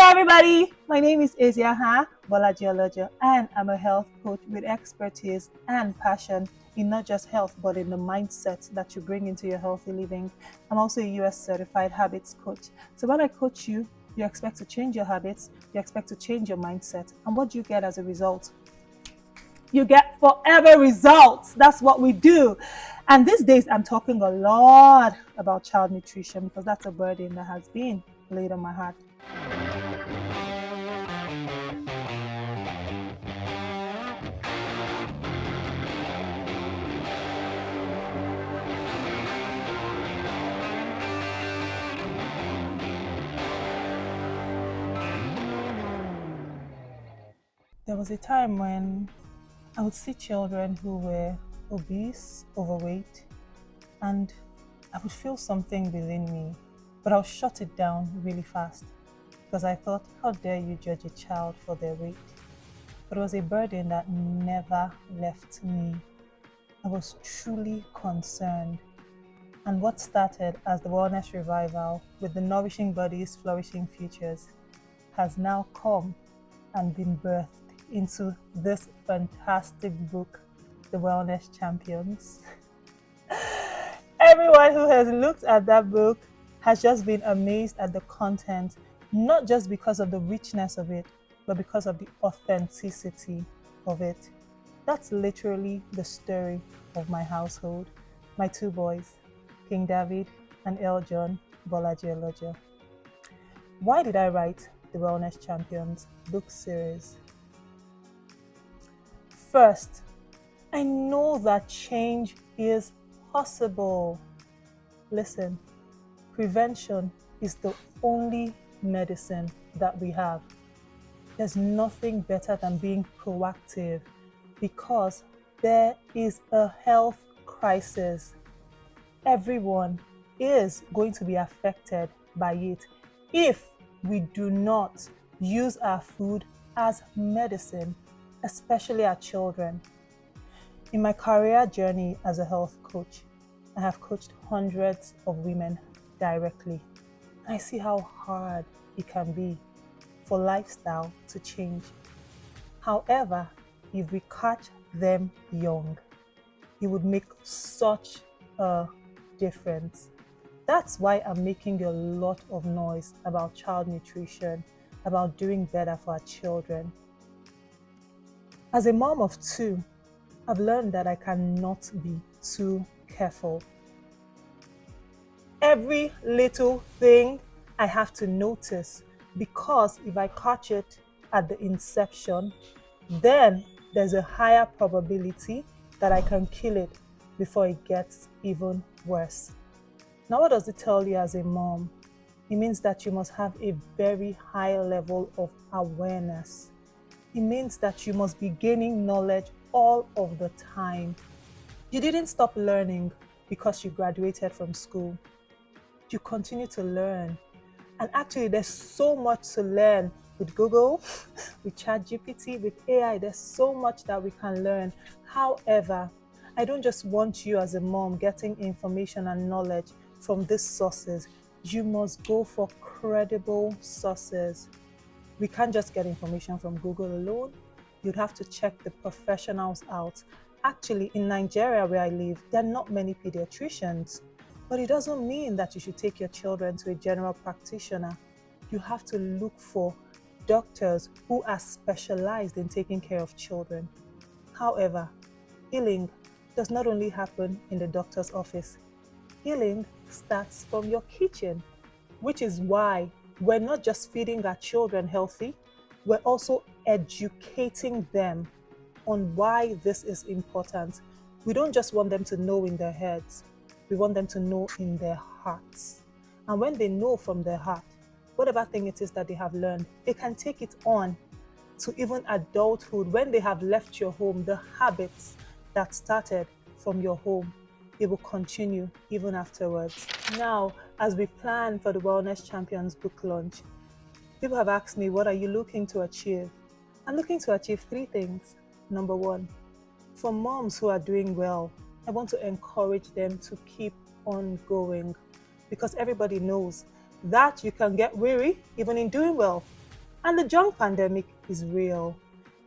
Everybody, my name is Eziaha Bolajiolojo, and I'm a health coach with expertise and passion in not just health, but in the mindset that you bring into your healthy living. I'm also a US certified habits coach. So when I coach you, you expect to change your habits, you expect to change your mindset. And what do you get as a result? You get forever results. That's what we do. And these days, I'm talking a lot about child nutrition because that's a burden that has been laid on my heart. There was a time when I would see children who were obese, overweight, and I would feel something within me, but I'll shut it down really fast because I thought, how dare you judge a child for their weight? But it was a burden that never left me. I was truly concerned. And what started as the wellness revival with the nourishing bodies, flourishing futures has now come and been birthed into this fantastic book, The Wellness Champions. Everyone who has looked at that book has just been amazed at the content, not just because of the richness of it, but because of the authenticity of it. That's literally the story of my household, my two boys, King David and El John Bolajiolojo. Why did I write the Wellness Champions book series? First, I know that change is possible. Listen, prevention is the only medicine that we have. There's nothing better than being proactive because there is a health crisis. Everyone is going to be affected by it if we do not use our food as medicine, especially our children. In my career journey as a health coach, I have coached hundreds of women directly. I see how hard it can be for lifestyle to change. However, if we catch them young, it would make such a difference. That's why I'm making a lot of noise about child nutrition, about doing better for our children. As a mom of two, I've learned that I cannot be too careful. Every little thing I have to notice because if I catch it at the inception, then there's a higher probability that I can kill it before it gets even worse. Now, what does it tell you as a mom? It means that you must have a very high level of awareness. It means that you must be gaining knowledge all of the time. You didn't stop learning because you graduated from school. You continue to learn. And actually, there's so much to learn with Google, with ChatGPT, with AI. There's so much that we can learn. However, I don't just want you as a mom getting information and knowledge from these sources. You must go for credible sources. We can't just get information from Google alone. You'd have to check the professionals out. Actually, in Nigeria where I live, there are not many pediatricians, but it doesn't mean that you should take your children to a general practitioner. You have to look for doctors who are specialized in taking care of children. However, healing does not only happen in the doctor's office. Healing starts from your kitchen, which is why we're not just feeding our children healthy, we're also educating them on why this is important. We don't just want them to know in their heads, we want them to know in their hearts. And when they know from their heart, whatever thing it is that they have learned, they can take it on to even adulthood. When they have left your home, the habits that started from your home, it will continue even afterwards. Now, as we plan for the Wellness Champions book launch, people have asked me, what are you looking to achieve? I'm looking to achieve 3 things. Number 1, for moms who are doing well, I want to encourage them to keep on going because everybody knows that you can get weary even in doing well. And the junk pandemic is real.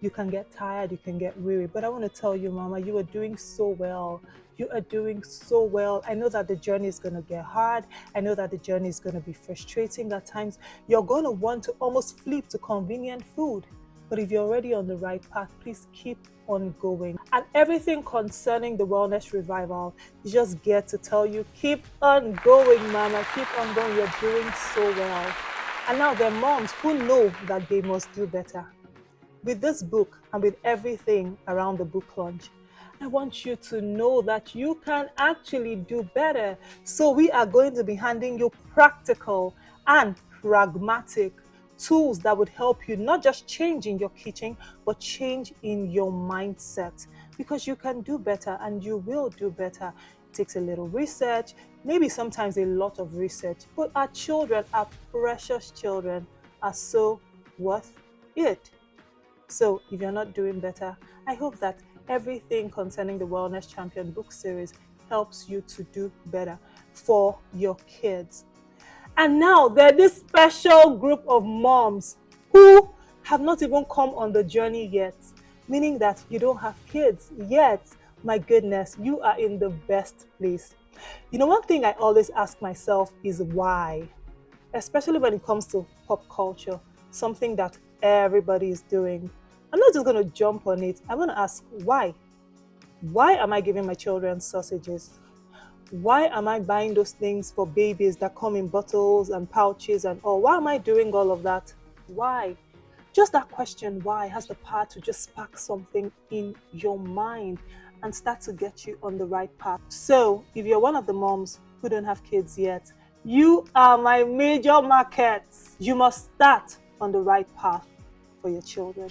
You can get tired, you can get weary, but I want to tell you, Mama, you are doing so well. You are doing so well. I know that the journey is going to get hard. I know that the journey is going to be frustrating at times. You're going to want to almost flip to convenient food. But if you're already on the right path, please keep on going. And everything concerning the Wellness Revival is just get to tell you, keep on going, Mama. Keep on going. You're doing so well. And now there are moms who know that they must do better. With this book and with everything around the book launch, I want you to know that you can actually do better. So we are going to be handing you practical and pragmatic tools that would help you not just change in your kitchen, but change in your mindset, because you can do better and you will do better. It takes a little research, maybe sometimes a lot of research, but our children, our precious children, are so worth it. So if you're not doing better, I hope that everything concerning the Wellness Champion book series helps you to do better for your kids. And now there's this special group of moms who have not even come on the journey yet, meaning that you don't have kids yet. My goodness, you are in the best place. You know, one thing I always ask myself is why, especially when it comes to pop culture, something that everybody is doing. I'm not just going to jump on it. I'm going to ask why. Why am I giving my children sausages? Why am I buying those things for babies that come in bottles and pouches and all? Why am I doing all of that? Why? Just that question, why, has the power to just spark something in your mind and start to get you on the right path. So if you're one of the moms who don't have kids yet, you are my major market. You must start on the right path for your children.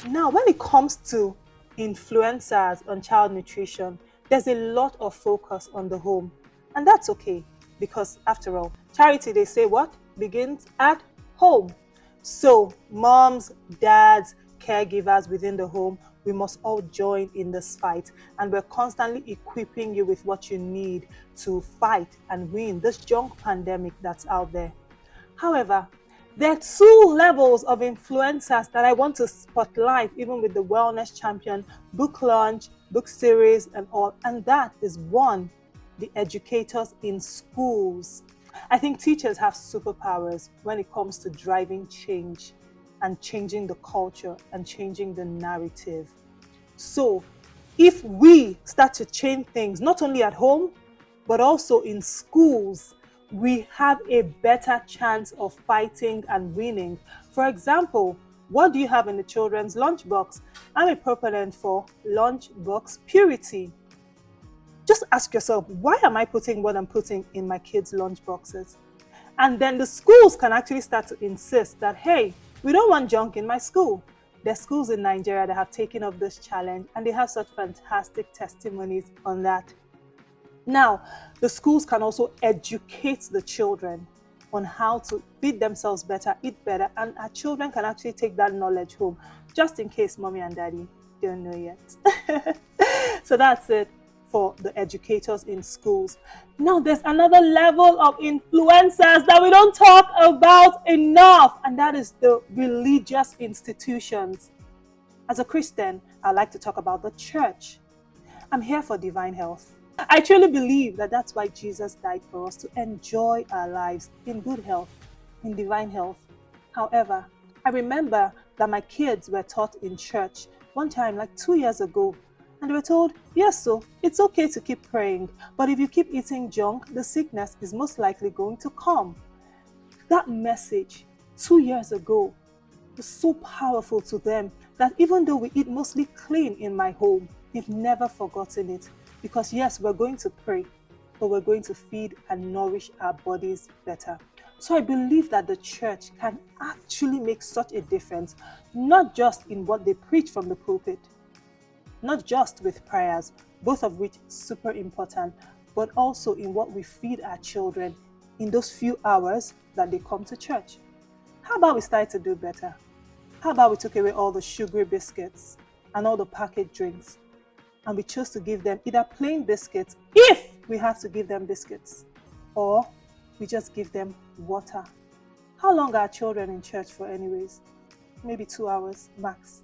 Now, when it comes to influencers on child nutrition, there's a lot of focus on the home. And that's okay, because after all, charity, they say what? Begins at home. So moms, dads, caregivers within the home, we must all join in this fight. And we're constantly equipping you with what you need to fight and win this junk pandemic that's out there. However, there are two levels of influencers that I want to spotlight, even with the Wellness Champion book launch, book series, and all. And that is one, the educators in schools. I think teachers have superpowers when it comes to driving change and changing the culture and changing the narrative. So if we start to change things, not only at home, but also in schools, we have a better chance of fighting and winning. For example, what do you have in the children's lunchbox? I'm a proponent for lunchbox purity. Just ask yourself, why am I putting what I'm putting in my kids' lunchboxes? And then the schools can actually start to insist that, hey, we don't want junk in my school. There are schools in Nigeria that have taken up this challenge, and they have such fantastic testimonies on that. Now, the schools can also educate the children on how to feed themselves better, eat better, and our children can actually take that knowledge home, just in case mommy and daddy don't know yet. So that's it for the educators in schools. Now, there's another level of influencers that we don't talk about enough, and that is the religious institutions. As a Christian, I like to talk about the church. I'm here for divine health. I truly believe that that's why Jesus died for us, to enjoy our lives in good health, in divine health. However, I remember that my kids were taught in church one time, like 2 years ago, and they were told, yes, so it's okay to keep praying, but if you keep eating junk, the sickness is most likely going to come. That message 2 years ago was so powerful to them that even though we eat mostly clean in my home, they've never forgotten it. Because yes, we're going to pray, but we're going to feed and nourish our bodies better. So I believe that the church can actually make such a difference, not just in what they preach from the pulpit, not just with prayers, both of which super important, but also in what we feed our children in those few hours that they come to church. How about we start to do better? How about we took away all the sugary biscuits and all the packaged drinks, and we chose to give them either plain biscuits, if we have to give them biscuits, or we just give them water. How long are children in church for anyways? Maybe 2 hours max.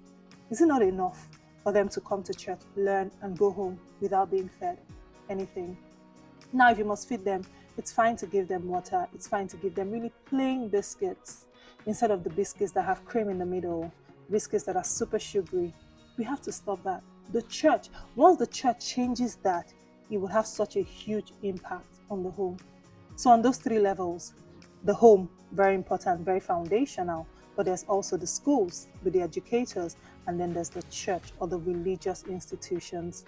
Is it not enough for them to come to church, learn, and go home without being fed anything? Now, if you must feed them, it's fine to give them water. It's fine to give them really plain biscuits instead of the biscuits that have cream in the middle, biscuits that are super sugary. We have to stop that. The church, once the church changes that, it will have such a huge impact on the home. So on those three levels, the home, very important, very foundational, but there's also the schools with the educators, and then there's the church or the religious institutions.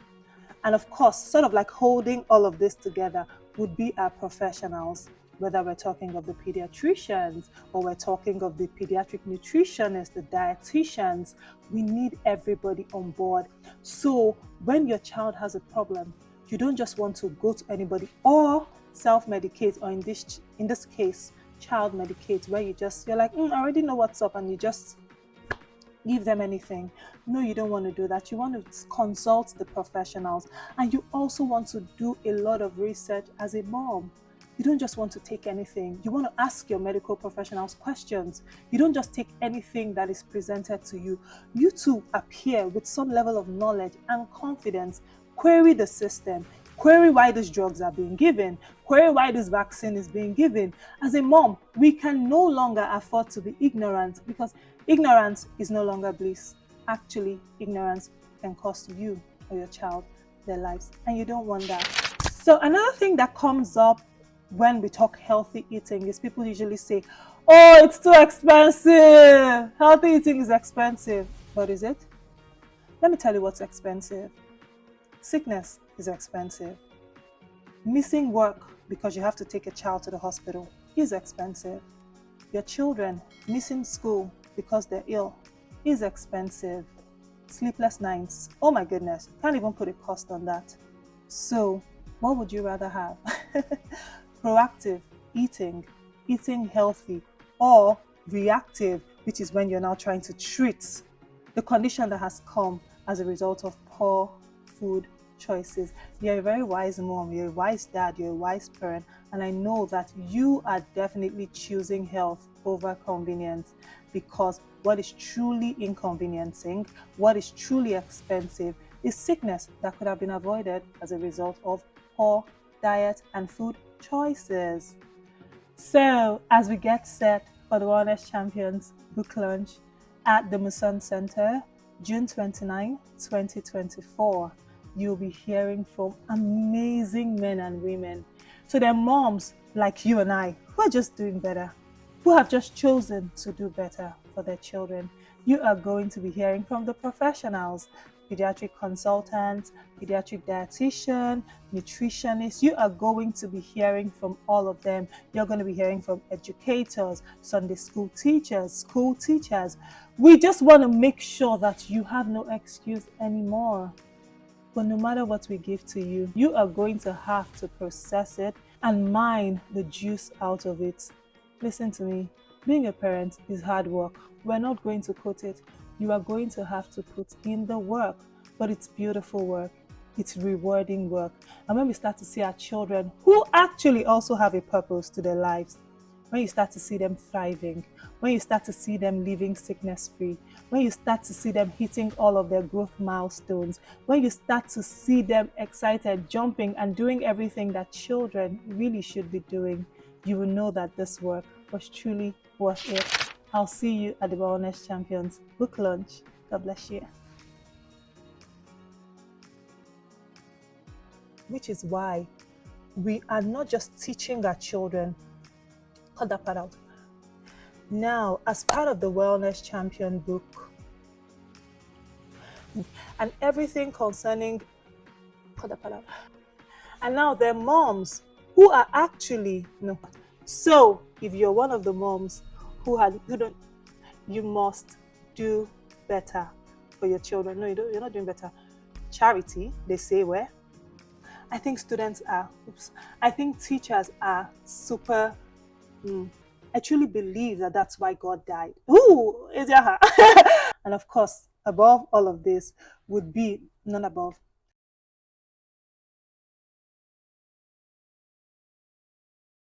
And of course, sort of like holding all of this together would be our professionals, whether we're talking of the pediatricians or we're talking of the pediatric nutritionists, the dietitians. We need everybody on board. So when your child has a problem, you don't just want to go to anybody or self-medicate, or in this case, child medicate, where you're like, I already know what's up, and you just give them anything. No, you don't want to do that. You want to consult the professionals, and you also want to do a lot of research as a mom. You don't just want to take anything. You want to ask your medical professionals questions. You don't just take anything that is presented to you. You too appear with some level of knowledge and confidence. Query the system. Query why these drugs are being given. Query why this vaccine is being given. As a mom, we can no longer afford to be ignorant, because ignorance is no longer bliss. Actually, ignorance can cost you or your child their lives, and you don't want that. So another thing that comes up when we talk healthy eating is people usually say, oh, it's too expensive. Healthy eating is expensive. But is it? Let me tell you what's expensive. Sickness is expensive. Missing work because you have to take a child to the hospital is expensive. Your children missing school because they're ill is expensive. Sleepless nights, oh my goodness, can't even put a cost on that. So what would you rather have? Proactive eating healthy, or reactive, which is when you're now trying to treat the condition that has come as a result of poor food choices? You're a very wise mom, you're a wise dad, you're a wise parent, and I know that you are definitely choosing health over convenience, because what is truly inconveniencing, what is truly expensive, is sickness that could have been avoided as a result of poor diet and food choices. So as we get set for the Wellness Champions book launch at the Muson Center, June 29, 2024, you'll be hearing from amazing men and women. So they're moms like you and I who are just doing better, who have just chosen to do better for their children. You are going to be hearing from the professionals, pediatric consultants, pediatric dietitian, nutritionists. You are going to be hearing from all of them. You're going to be hearing from educators, Sunday school teachers, school teachers. We just want to make sure that you have no excuse anymore. But no matter what we give to you, you are going to have to process it and mine the juice out of it. Listen to me. Being a parent is hard work. We're not going to quote it. You are going to have to put in the work, but it's beautiful work. It's rewarding work. And when we start to see our children who actually also have a purpose to their lives, when you start to see them thriving, when you start to see them living sickness-free, when you start to see them hitting all of their growth milestones, when you start to see them excited, jumping, and doing everything that children really should be doing, you will know that this work was truly worth it. I'll see you at the Wellness Champions book launch. God bless you. Which is why we are not just teaching our children. Cut that part out. Now, as part of the Wellness Champion book and everything concerning, cut that part out. And now there are moms who are actually, no. So if you're one of the moms who don't, you must do better for your children. No, you're not doing better. Charity, they say, where? I think students are, I think teachers are super, I truly believe that that's why God died. Ooh, is your heart? And of course, above all of this would be, none above,